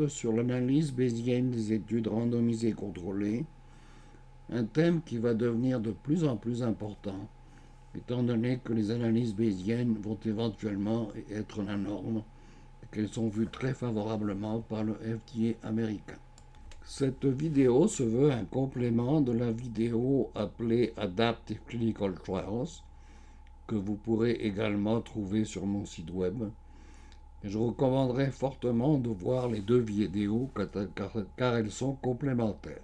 porte sur l'analyse bayésienne des études randomisées contrôlées, un thème qui va devenir de plus en plus important, étant donné que les analyses bayésiennes vont éventuellement être la norme et qu'elles sont vues très favorablement par le FDA américain. Cette vidéo se veut un complément de la vidéo appelée Adaptive Clinical Trials, que vous pourrez également trouver sur mon site web. Et je recommanderais fortement de voir les deux vidéos car elles sont complémentaires.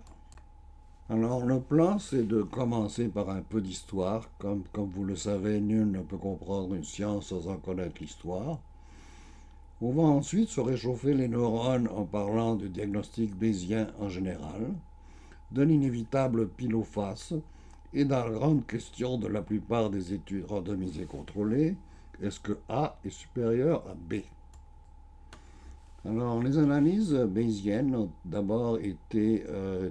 Alors le plan, c'est de commencer par un peu d'histoire. Comme vous le savez, nul ne peut comprendre une science sans en connaître l'histoire. On va ensuite se réchauffer les neurones en parlant du diagnostic bayésien en général, de l'inévitable pile ou face et de la grande question de la plupart des études randomisées contrôlées, est-ce que A est supérieur à B? Alors, les analyses bayésiennes ont d'abord été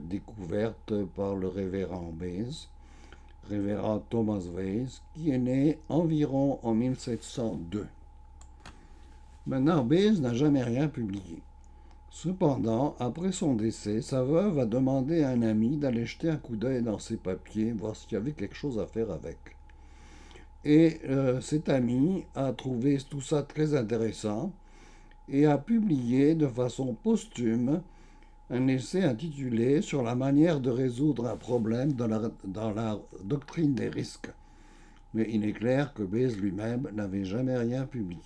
découvertes par le révérend Bayes, révérend Thomas Bayes, qui est né environ en 1702. Maintenant, Bayes n'a jamais rien publié. Cependant, après son décès, sa veuve a demandé à un ami d'aller jeter un coup d'œil dans ses papiers, voir s'il y avait quelque chose à faire avec. Et cet ami a trouvé tout ça très intéressant et a publié de façon posthume un essai intitulé Sur la manière de résoudre un problème dans la doctrine des risques. Mais il est clair que Bayes lui-même n'avait jamais rien publié.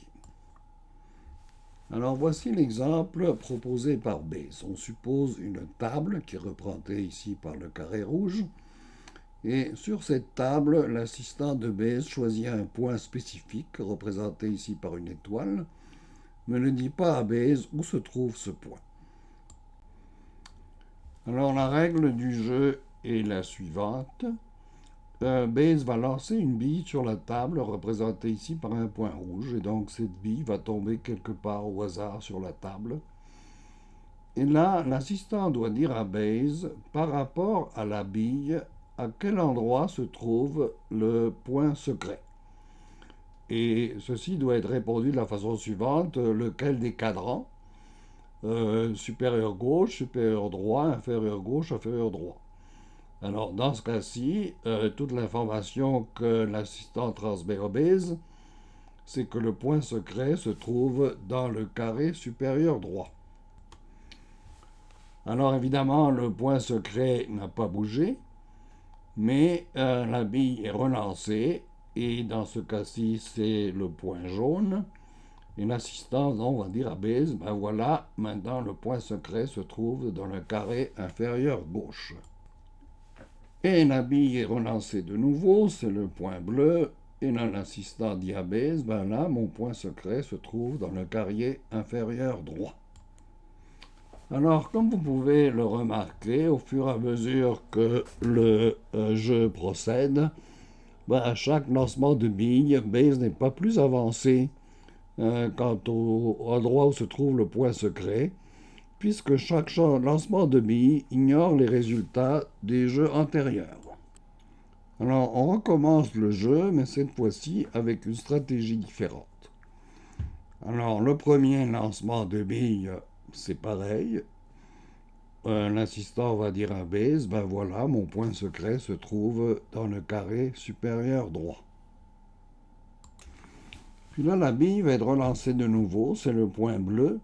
Alors voici l'exemple proposé par Bayes. On suppose une table qui est représentée ici par le carré rouge. Et sur cette table, l'assistant de Bayes choisit un point spécifique, représenté ici par une étoile, mais ne dit pas à Bayes où se trouve ce point. Alors la règle du jeu est la suivante. Bayes va lancer une bille sur la table, représentée ici par un point rouge, et donc cette bille va tomber quelque part au hasard sur la table. Et là, l'assistant doit dire à Bayes, par rapport à la bille, à quel endroit se trouve le point secret. Et ceci doit être répondu de la façon suivante, lequel des cadrans, supérieur gauche, supérieur droit, inférieur gauche, inférieur droit. Alors, dans ce cas-ci, toute l'information que l'assistant transmet au Bayes, c'est que le point secret se trouve dans le carré supérieur droit. Alors, évidemment, le point secret n'a pas bougé, mais la bille est relancée, et dans ce cas-ci, c'est le point jaune. Et l'assistant, va dire à Bayes, ben voilà, maintenant le point secret se trouve dans le carré inférieur gauche. Et la bille est relancée de nouveau, c'est le point bleu, et là l'assistant dit à Bayes, ben là mon point secret se trouve dans le carré inférieur droit. Alors, comme vous pouvez le remarquer, au fur et à mesure que le jeu procède, à chaque lancement de bille, Bayes n'est pas plus avancé quant au endroit où se trouve le point secret, puisque chaque lancement de bille ignore les résultats des jeux antérieurs. Alors, on recommence le jeu, mais cette fois-ci avec une stratégie différente. Alors, le premier lancement de bille, c'est pareil. L'assistant va dire à Bayes, ben voilà, mon point secret se trouve dans le carré supérieur droit. Puis là, la bille va être relancée de nouveau, c'est le point bleu,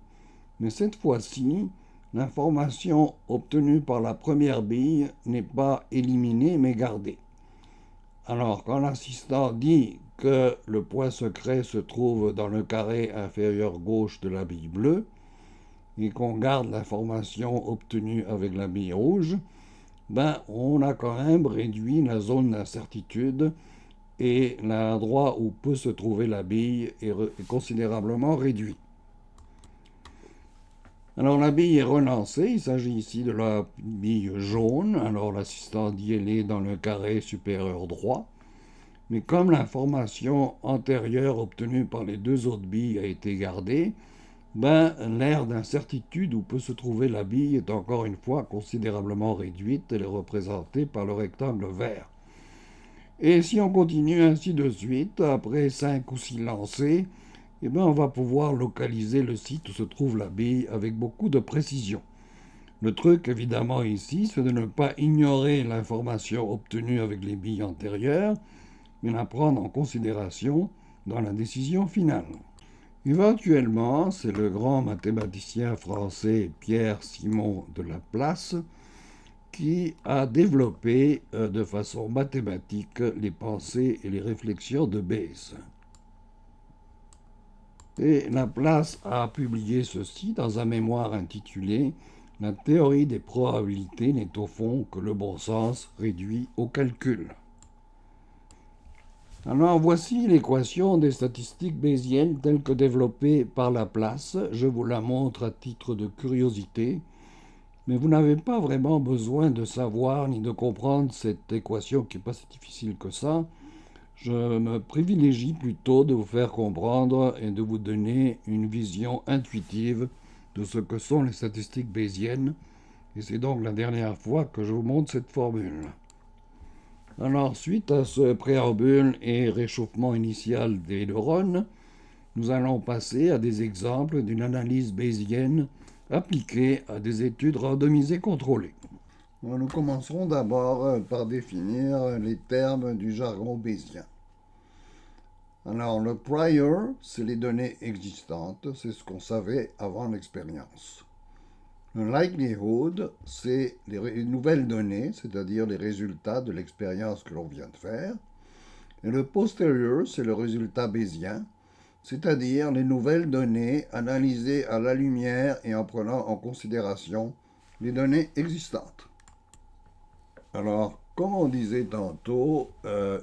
mais cette fois-ci, l'information obtenue par la première bille n'est pas éliminée, mais gardée. Alors, quand l'assistant dit que le point secret se trouve dans le carré inférieur gauche de la bille bleue, et qu'on garde l'information obtenue avec la bille rouge, on a quand même réduit la zone d'incertitude et l'endroit où peut se trouver la bille est considérablement réduit. Alors la bille est relancée, il s'agit ici de la bille jaune, alors l'assistant dit elle est dans le carré supérieur droit, mais comme l'information antérieure obtenue par les deux autres billes a été gardée, l'aire d'incertitude où peut se trouver la bille est encore une fois considérablement réduite, elle est représentée par le rectangle vert. Et si on continue ainsi de suite, après 5 ou 6 lancers, eh bien, on va pouvoir localiser le site où se trouve la bille avec beaucoup de précision. Le truc, évidemment, ici, c'est de ne pas ignorer l'information obtenue avec les billes antérieures, mais la prendre en considération dans la décision finale. Éventuellement, c'est le grand mathématicien français Pierre-Simon de Laplace qui a développé de façon mathématique les pensées et les réflexions de Bayes. Et Laplace a publié ceci dans un mémoire intitulé La théorie des probabilités n'est au fond que le bon sens réduit au calcul. Alors voici l'équation des statistiques bayésiennes telle que développée par Laplace. Je vous la montre à titre de curiosité, mais vous n'avez pas vraiment besoin de savoir ni de comprendre cette équation qui n'est pas si difficile que ça. Je me privilégie plutôt de vous faire comprendre et de vous donner une vision intuitive de ce que sont les statistiques bayésiennes. Et c'est donc la dernière fois que je vous montre cette formule. Alors, suite à ce préambule et réchauffement initial des neurones, nous allons passer à des exemples d'une analyse bayésienne appliquée à des études randomisées contrôlées. Alors, nous commencerons d'abord par définir les termes du jargon bayésien. Alors, le prior, c'est les données existantes, c'est ce qu'on savait avant l'expérience. Le likelihood, c'est les nouvelles données, c'est-à-dire les résultats de l'expérience que l'on vient de faire. Et le posterior, c'est le résultat bayésien, c'est-à-dire les nouvelles données analysées à la lumière et en prenant en considération les données existantes. Alors, comme on disait tantôt,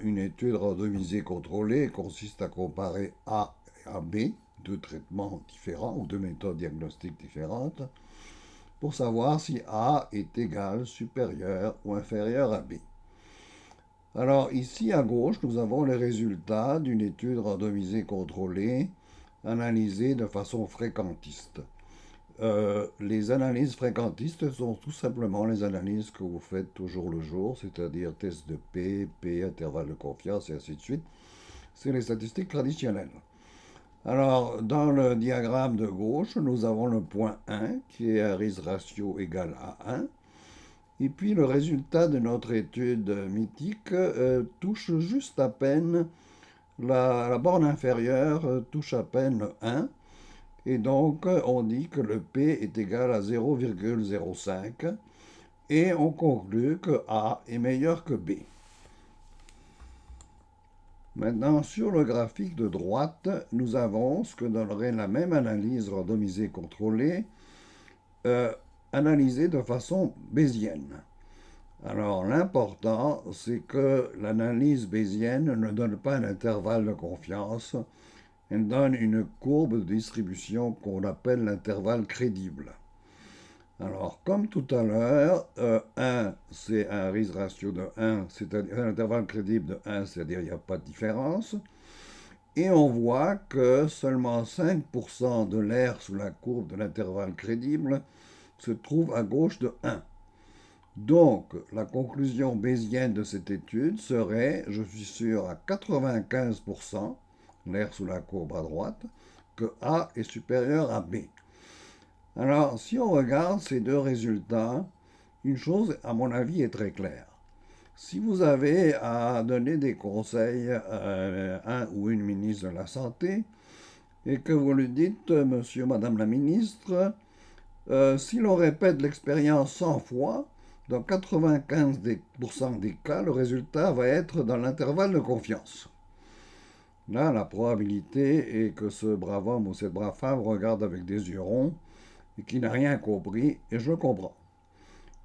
une étude randomisée contrôlée consiste à comparer A à B, deux traitements différents ou deux méthodes diagnostiques différentes, pour savoir si A est égal, supérieur ou inférieur à B. Alors ici à gauche, nous avons les résultats d'une étude randomisée contrôlée analysée de façon fréquentiste. Les analyses fréquentistes sont tout simplement les analyses que vous faites au jour le jour, c'est-à-dire test de P, intervalle de confiance et ainsi de suite. C'est les statistiques traditionnelles. Alors, dans le diagramme de gauche, nous avons le point 1 qui est un risk ratio égal à 1. Et puis le résultat de notre étude mythique touche juste à peine, la borne inférieure touche à peine le 1. Et donc, on dit que le P est égal à 0,05 et on conclut que A est meilleur que B. Maintenant, sur le graphique de droite, nous avons ce que donnerait la même analyse randomisée contrôlée, analysée de façon bayésienne. Alors, l'important, c'est que l'analyse bayésienne ne donne pas un intervalle de confiance, elle donne une courbe de distribution qu'on appelle l'intervalle crédible. Alors, comme tout à l'heure, 1, c'est un risk ratio de 1, c'est-à-dire un intervalle crédible de 1, c'est-à-dire il n'y a pas de différence. Et on voit que seulement 5% de l'air sous la courbe de l'intervalle crédible se trouve à gauche de 1. Donc, la conclusion bayésienne de cette étude serait, je suis sûr à 95%, l'air sous la courbe à droite, que A est supérieur à B. Alors, si on regarde ces deux résultats, une chose, à mon avis, est très claire. Si vous avez à donner des conseils à un ou une ministre de la Santé, et que vous lui dites, monsieur, madame la ministre, si l'on répète l'expérience 100 fois, dans 95% des cas, le résultat va être dans l'intervalle de confiance. Là, la probabilité est que ce brave homme ou cette brave femme regarde avec des yeux ronds et qu'il n'a rien compris, et je comprends.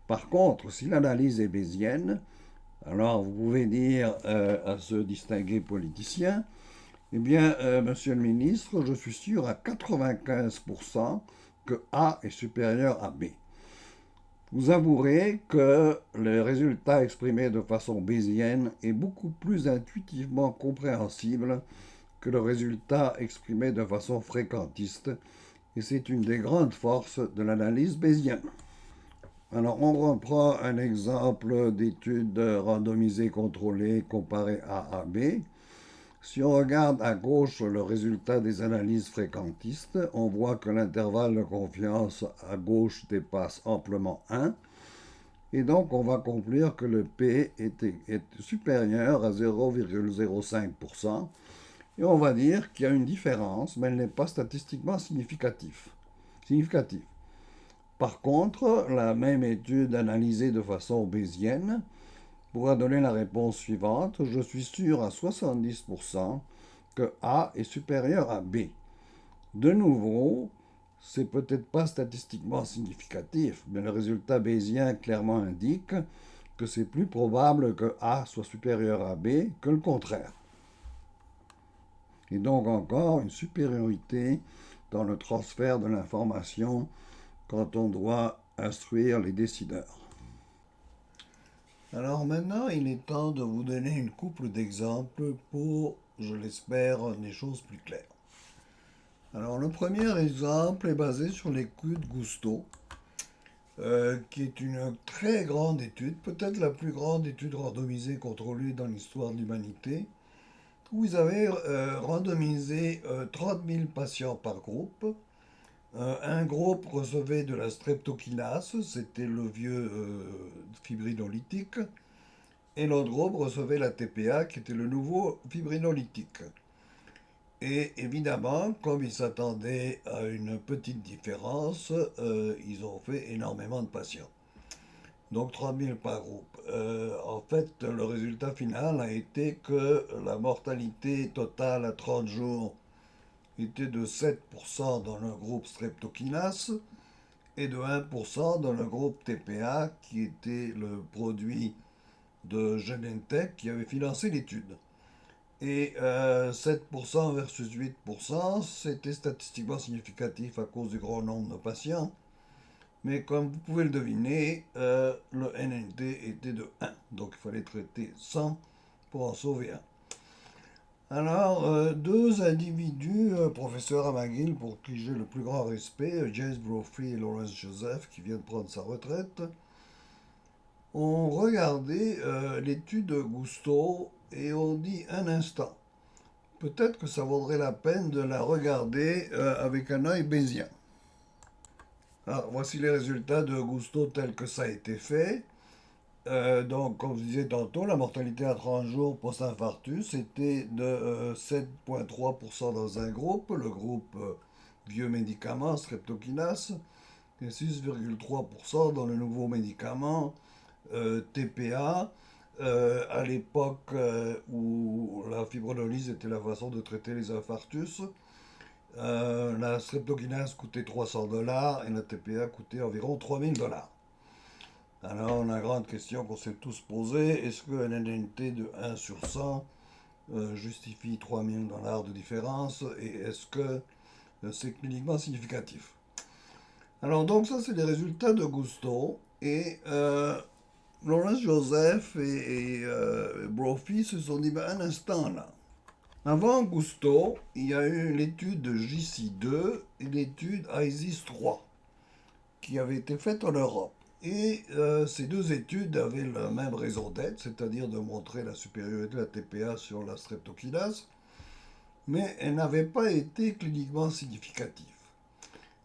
Par contre, si l'analyse est bayésienne, alors vous pouvez dire à ce distingué politicien, eh bien, monsieur le ministre, je suis sûr à 95% que A est supérieur à B. Vous avouerez que le résultat exprimé de façon bayésienne est beaucoup plus intuitivement compréhensible que le résultat exprimé de façon fréquentiste, et c'est une des grandes forces de l'analyse bayésienne. Alors, on reprend un exemple d'étude randomisée contrôlée comparée A à B. Si on regarde à gauche le résultat des analyses fréquentistes, on voit que l'intervalle de confiance à gauche dépasse amplement 1, et donc on va conclure que le P est supérieur à 0,05%, et on va dire qu'il y a une différence, mais elle n'est pas statistiquement significative. Par contre, la même étude analysée de façon bayésienne pourra donner la réponse suivante. Je suis sûr à 70% que A est supérieur à B. De nouveau, c'est peut-être pas statistiquement significatif, mais le résultat bayésien clairement indique que c'est plus probable que A soit supérieur à B que le contraire. Et donc encore une supériorité dans le transfert de l'information quand on doit instruire les décideurs. Alors maintenant, il est temps de vous donner une couple d'exemples pour, je l'espère, des choses plus claires. Alors le premier exemple est basé sur l'étude Gusto, qui est une très grande étude, peut-être la plus grande étude randomisée contrôlée dans l'histoire de l'humanité, où ils avaient randomisé 30 000 patients par groupe. Un groupe recevait de la streptokinase, c'était le vieux fibrinolytique, et l'autre groupe recevait la TPA, qui était le nouveau fibrinolytique. Et évidemment, comme ils s'attendaient à une petite différence, ils ont fait énormément de patients. Donc 3000 par groupe. En fait, le résultat final a été que la mortalité totale à 30 jours était de 7% dans le groupe streptokinase et de 1% dans le groupe TPA, qui était le produit de Genentech qui avait financé l'étude. Et 7% versus 8%, c'était statistiquement significatif à cause du grand nombre de patients. Mais comme vous pouvez le deviner, le NNT était de 1. Donc il fallait traiter 100 pour en sauver un. Alors, deux individus, professeur à McGill, pour qui j'ai le plus grand respect, James Brophy et Lawrence Joseph, qui vient de prendre sa retraite, ont regardé l'étude Gusto et ont dit un instant. Peut-être que ça vaudrait la peine de la regarder avec un œil bayésien. Alors, voici les résultats de Gusto tels que ça a été fait. Donc, comme je disais tantôt, la mortalité à 30 jours post-infarctus était de 7,3% dans un groupe, le groupe vieux médicament, streptokinase, et 6,3% dans le nouveau médicament, TPA, à l'époque où la fibrinolyse était la façon de traiter les infarctus. La streptokinase coûtait 300 $ et la TPA coûtait environ 3000 $. Alors, la grande question qu'on s'est tous posée, est-ce qu'un NNT de 1 sur 100 justifie 3000 $ de différence et est-ce que c'est cliniquement significatif? Alors, donc, ça, c'est les résultats de Gusto et Lawrence Joseph et Brophy se sont dit, ben, un instant là. Avant Gusto, il y a eu l'étude de JC2 et l'étude ISIS-3 qui avait été faite en Europe. Et ces deux études avaient la même raison d'être, c'est-à-dire de montrer la supériorité de la TPA sur la streptokinase, mais elles n'avaient pas été cliniquement significatives.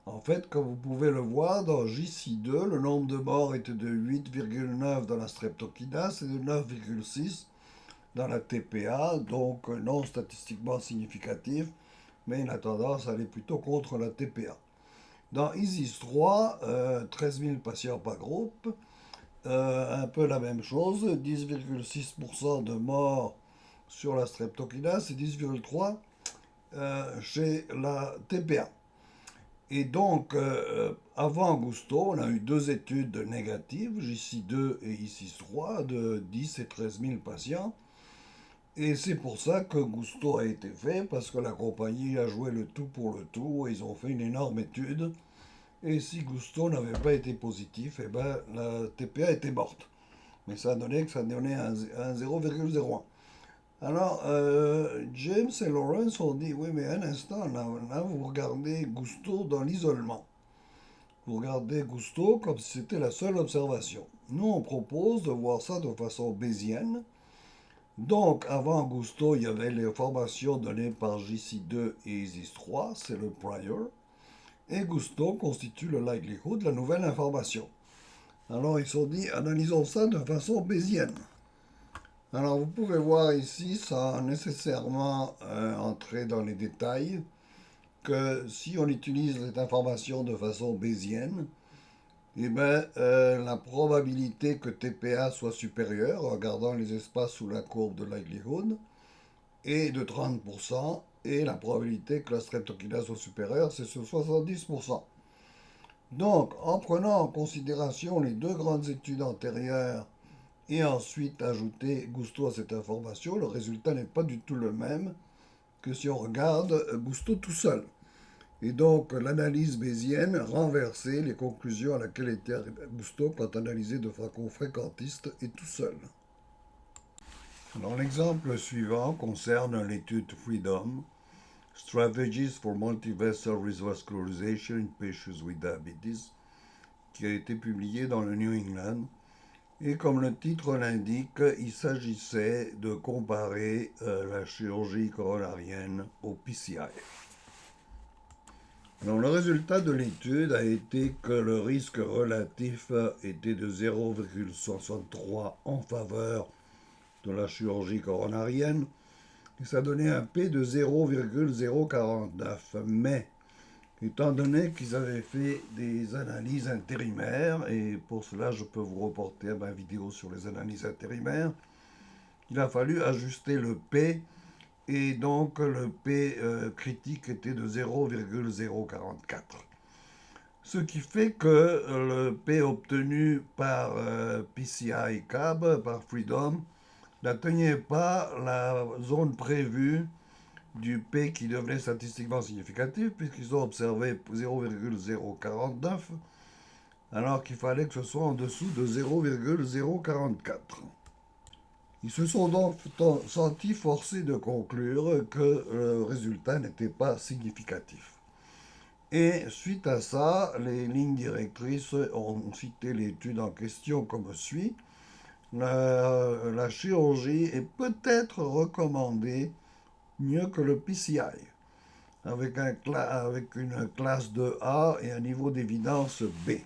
En fait, comme vous pouvez le voir, dans JC2, le nombre de morts était de 8,9 dans la streptokinase et de 9,6 dans la TPA, donc non statistiquement significatif, mais une tendance à aller plutôt contre la TPA. Dans ISIS-3, 13 000 patients par groupe, un peu la même chose, 10,6% de morts sur la streptokinase et 10,3% chez la TPA. Et donc, avant Gusto, on a eu deux études négatives, JC2 et ISIS-3, de 10 et 13 000 patients. Et c'est pour ça que Gusto a été fait, parce que la compagnie a joué le tout pour le tout, et ils ont fait une énorme étude. Et si Gusto n'avait pas été positif, eh ben, la TPA était morte. Mais ça donnait un 0,01. Alors, James et Lawrence ont dit, oui, mais un instant, là vous regardez Gusto dans l'isolement. Vous regardez Gusto comme si c'était la seule observation. Nous, on propose de voir ça de façon bayésienne, Donc, avant Gusto, il y avait les formations données par JC2 et ISIS-3, c'est le prior, et Gusto constitue le likelihood, la nouvelle information. Alors, ils se sont dit, analysons ça de façon bayésienne. Alors, vous pouvez voir ici, sans nécessairement entrer dans les détails, que si on utilise cette information de façon bayésienne, eh bien, la probabilité que TPA soit supérieure, en regardant les espaces sous la courbe de likelihood, est de 30%, et la probabilité que la streptokinase soit supérieure, c'est sur 70%. Donc, en prenant en considération les deux grandes études antérieures et ensuite ajouter Gusto à cette information, le résultat n'est pas du tout le même que si on regarde Gusto tout seul. Et donc, l'analyse bayésienne renversait les conclusions à laquelle était Gusto quand analysé de façon fréquentiste et tout seul. Alors, l'exemple suivant concerne l'étude Freedom, Strategies for Multivessel Revascularization in Patients with Diabetes, qui a été publiée dans le New England. Et comme le titre l'indique, il s'agissait de comparer la chirurgie coronarienne au PCI. Alors, le résultat de l'étude a été que le risque relatif était de 0,63 en faveur de la chirurgie coronarienne et ça donnait un P de 0,049. Mais, étant donné qu'ils avaient fait des analyses intérimaires, et pour cela je peux vous reporter à ma vidéo sur les analyses intérimaires, il a fallu ajuster le P et donc le P critique était de 0,044. Ce qui fait que le P obtenu par PCI CAB, par Freedom, n'atteignait pas la zone prévue du P qui devenait statistiquement significatif, puisqu'ils ont observé 0,049, alors qu'il fallait que ce soit en dessous de 0,044. Ils se sont donc sentis forcés de conclure que le résultat n'était pas significatif. Et suite à ça, les lignes directrices ont cité l'étude en question comme suit. La chirurgie est peut-être recommandée mieux que le PCI, avec une classe de A et un niveau d'évidence B.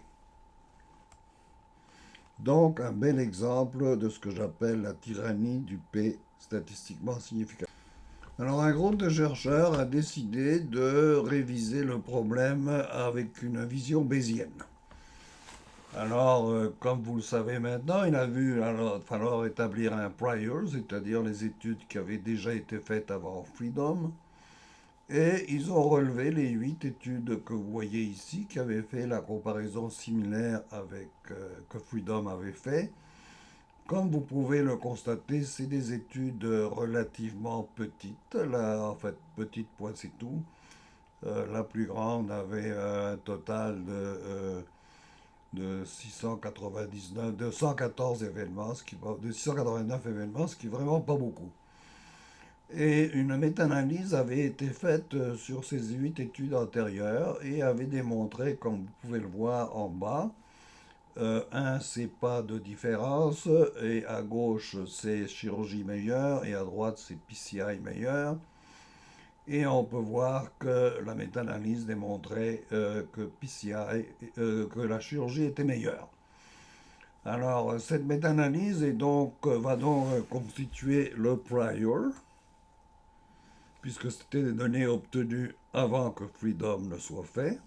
Donc un bel exemple de ce que j'appelle la tyrannie du P statistiquement significatif. Alors un groupe de chercheurs a décidé de réviser le problème avec une vision bayésienne. Alors, comme vous le savez maintenant, il a falloir établir un prior, c'est-à-dire les études qui avaient déjà été faites avant Freedom. Et ils ont relevé les 8 études que vous voyez ici, qui avaient fait la comparaison similaire avec que Freedom avait fait. Comme vous pouvez le constater, c'est des études relativement petites. Là, en fait, petite point c'est tout. La plus grande avait un total de 699, de 114 événements, de 689 événements, ce qui est vraiment pas beaucoup. Et une méta-analyse avait été faite sur ces 8 études antérieures et avait démontré, comme vous pouvez le voir en bas, un c'est pas de différence, et à gauche c'est chirurgie meilleure, et à droite c'est PCI meilleur. Et on peut voir que la méta-analyse démontrait que PCI, que la chirurgie était meilleure. Alors, cette méta-analyse va donc constituer le prior, puisque c'était des données obtenues avant que Freedom ne soit fait.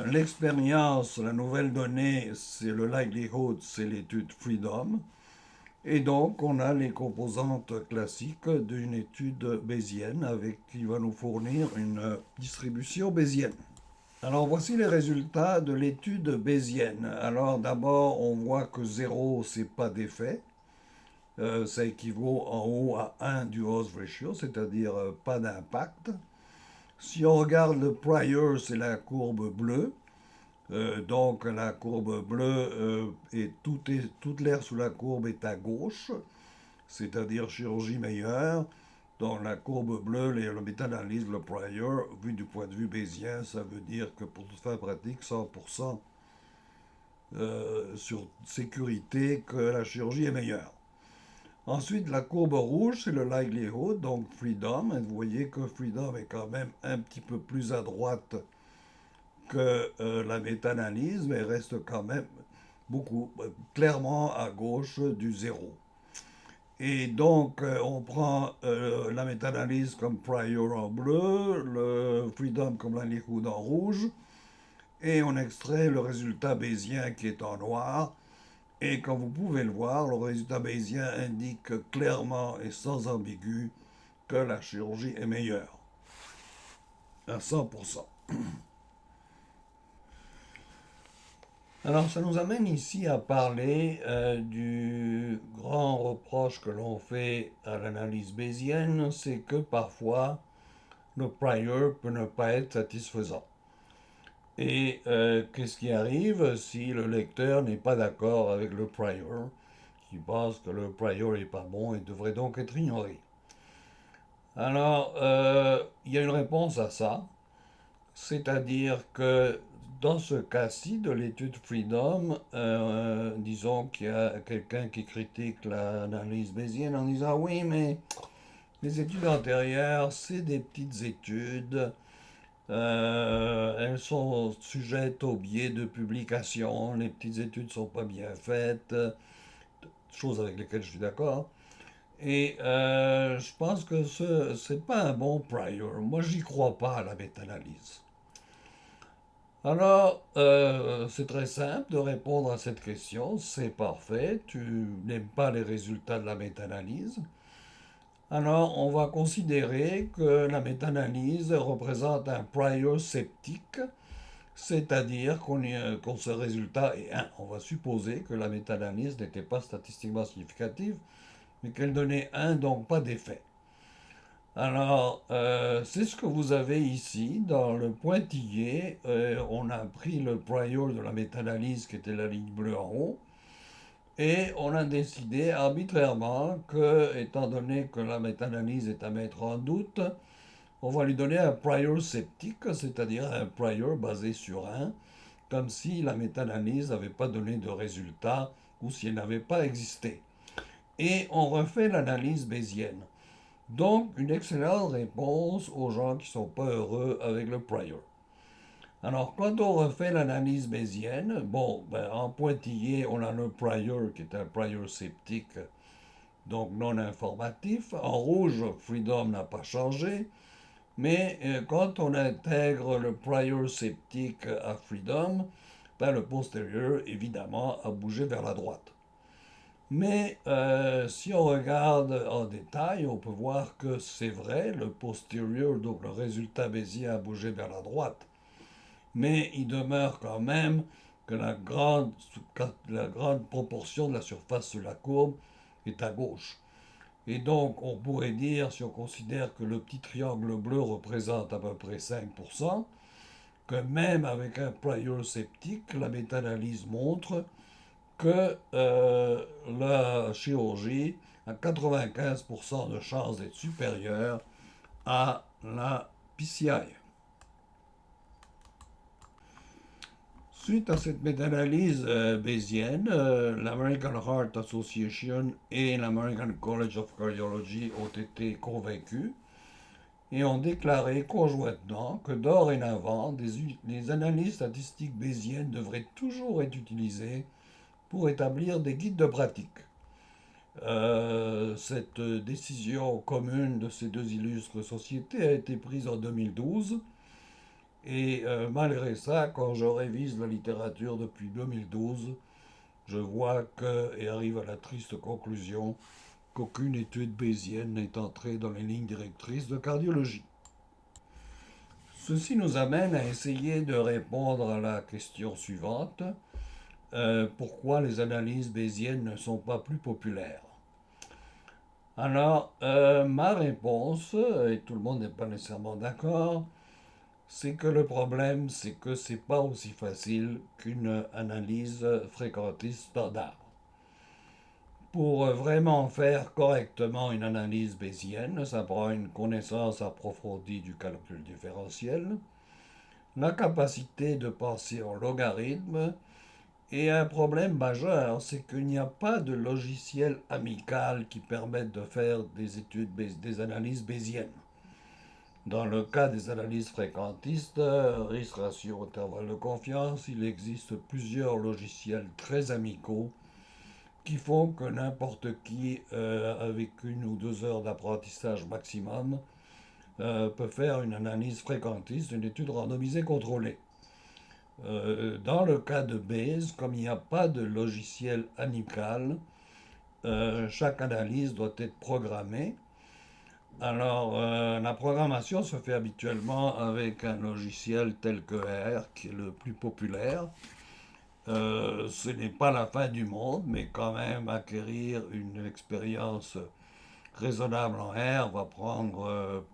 L'expérience, la nouvelle donnée, c'est le likelihood, c'est l'étude Freedom. Et donc, on a les composantes classiques d'une étude bayésienne qui va nous fournir une distribution bayésienne. Alors, voici les résultats de l'étude bayésienne. Alors, d'abord, on voit que 0, c'est pas d'effet. Ça équivaut en haut à 1 du odds ratio, c'est-à-dire pas d'impact. Si on regarde le prior, c'est la courbe bleue. Donc la courbe bleue toute l'air sous la courbe est à gauche, c'est-à-dire chirurgie meilleure. Donc la courbe bleue, le méta-analyse, le prior, vu du point de vue bayésien, ça veut dire que pour toute fin pratique, 100% sur sécurité que la chirurgie est meilleure. Ensuite, la courbe rouge, c'est le likelihood, donc freedom. Et vous voyez que freedom est quand même un petit peu plus à droite que la méta-analyse, mais reste quand même beaucoup, clairement à gauche du zéro. Et donc, on prend la méta-analyse comme prior en bleu, le freedom comme la likelihood en rouge, et on extrait le résultat bayésien qui est en noir. Et comme vous pouvez le voir, le résultat bayésien indique clairement et sans ambigu que la chirurgie est meilleure, à 100%. Alors ça nous amène ici à parler du grand reproche que l'on fait à l'analyse bayésienne, c'est que parfois le prior peut ne pas être satisfaisant. Et qu'est-ce qui arrive si le lecteur n'est pas d'accord avec le prior, qui pense que le prior n'est pas bon et devrait donc être ignoré? Alors, il y a une réponse à ça, c'est-à-dire que dans ce cas-ci de l'étude Freedom, disons qu'il y a quelqu'un qui critique l'analyse bayésienne en disant oui, mais les études antérieures, c'est des petites études, elles sont sujettes au biais de publication, les petites études ne sont pas bien faites, choses avec lesquelles je suis d'accord. Et je pense que ce n'est pas un bon prior. Moi, j'y crois pas à la méta-analyse. Alors, c'est très simple de répondre à cette question. C'est parfait. Tu n'aimes pas les résultats de la méta-analyse. Alors, on va considérer que la méta-analyse représente un prior sceptique, c'est-à-dire qu'on ce résultat est 1. On va supposer que la méta-analyse n'était pas statistiquement significative, mais qu'elle donnait 1, donc pas d'effet. Alors, c'est ce que vous avez ici dans le pointillé. On a pris le prior de la méta-analyse qui était la ligne bleue en haut. Et on a décidé arbitrairement que, étant donné que la méta-analyse est à mettre en doute, on va lui donner un prior sceptique, c'est-à-dire un prior basé sur 1, comme si la méta-analyse n'avait pas donné de résultat ou si elle n'avait pas existé. Et on refait l'analyse bayésienne. Donc, une excellente réponse aux gens qui ne sont pas heureux avec le prior. Alors, quand on refait l'analyse bayésienne, bon, en pointillé, on a le prior qui est un prior sceptique, donc non informatif. En rouge, freedom n'a pas changé. Mais quand on intègre le prior sceptique à freedom, le postérieur, évidemment, a bougé vers la droite. Mais si on regarde en détail, on peut voir que c'est vrai, le postérieur, donc le résultat bayésien a bougé vers la droite. Mais il demeure quand même que la grande proportion de la surface sur la courbe est à gauche. Et donc on pourrait dire, si on considère que le petit triangle bleu représente à peu près 5%, que même avec un prior sceptique, la méta-analyse montre que la chirurgie a 95% de chances d'être supérieure à la PCI. Suite à cette méta-analyse bayésienne, l'American Heart Association et l'American College of Cardiology ont été convaincus et ont déclaré conjointement que dorénavant, les analyses statistiques bayésiennes devraient toujours être utilisées pour établir des guides de pratique. Cette décision commune de ces deux illustres sociétés a été prise en 2012. Et malgré ça, quand je révise la littérature depuis 2012, je vois et arrive à la triste conclusion qu'aucune étude bayésienne n'est entrée dans les lignes directrices de cardiologie. Ceci nous amène à essayer de répondre à la question suivante. Pourquoi les analyses bayésiennes ne sont pas plus populaires? Alors, ma réponse, et tout le monde n'est pas nécessairement d'accord, c'est que le problème, c'est que c'est pas aussi facile qu'une analyse fréquentiste standard. Pour vraiment faire correctement une analyse bayésienne, ça prend une connaissance approfondie du calcul différentiel, la capacité de penser en logarithme Et un problème majeur, c'est qu'il n'y a pas de logiciel amical qui permette de faire des études, des analyses bayésiennes. Dans le cas des analyses fréquentistes, risque, ratio, intervalle de confiance, il existe plusieurs logiciels très amicaux qui font que n'importe qui, avec 1 ou 2 heures d'apprentissage maximum, peut faire une analyse fréquentiste, une étude randomisée contrôlée. Dans le cas de Bayes, comme il n'y a pas de logiciel amical, chaque analyse doit être programmée. Alors, la programmation se fait habituellement avec un logiciel tel que R, qui est le plus populaire. Ce n'est pas la fin du monde, mais quand même acquérir une expérience raisonnable en R va prendre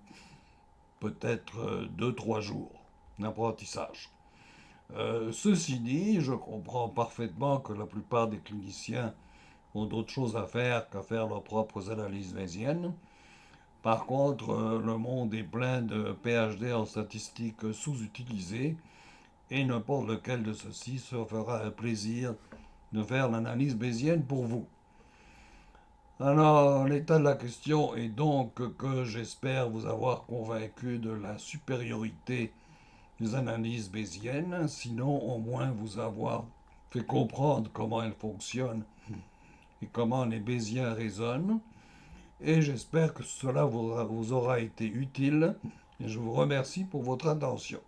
peut-être 2, 3 jours d'apprentissage. Ceci dit, je comprends parfaitement que la plupart des cliniciens ont d'autres choses à faire qu'à faire leurs propres analyses bayésiennes. Par contre, le monde est plein de PhD en statistique sous-utilisés et n'importe lequel de ceux-ci se fera un plaisir de faire l'analyse bayésienne pour vous. Alors, l'état de la question est donc que j'espère vous avoir convaincu de la supériorité des analyses bayésiennes, sinon au moins vous avoir fait comprendre comment elles fonctionnent et comment les bayésiens raisonnent. Et j'espère que cela vous aura été utile et je vous remercie pour votre attention.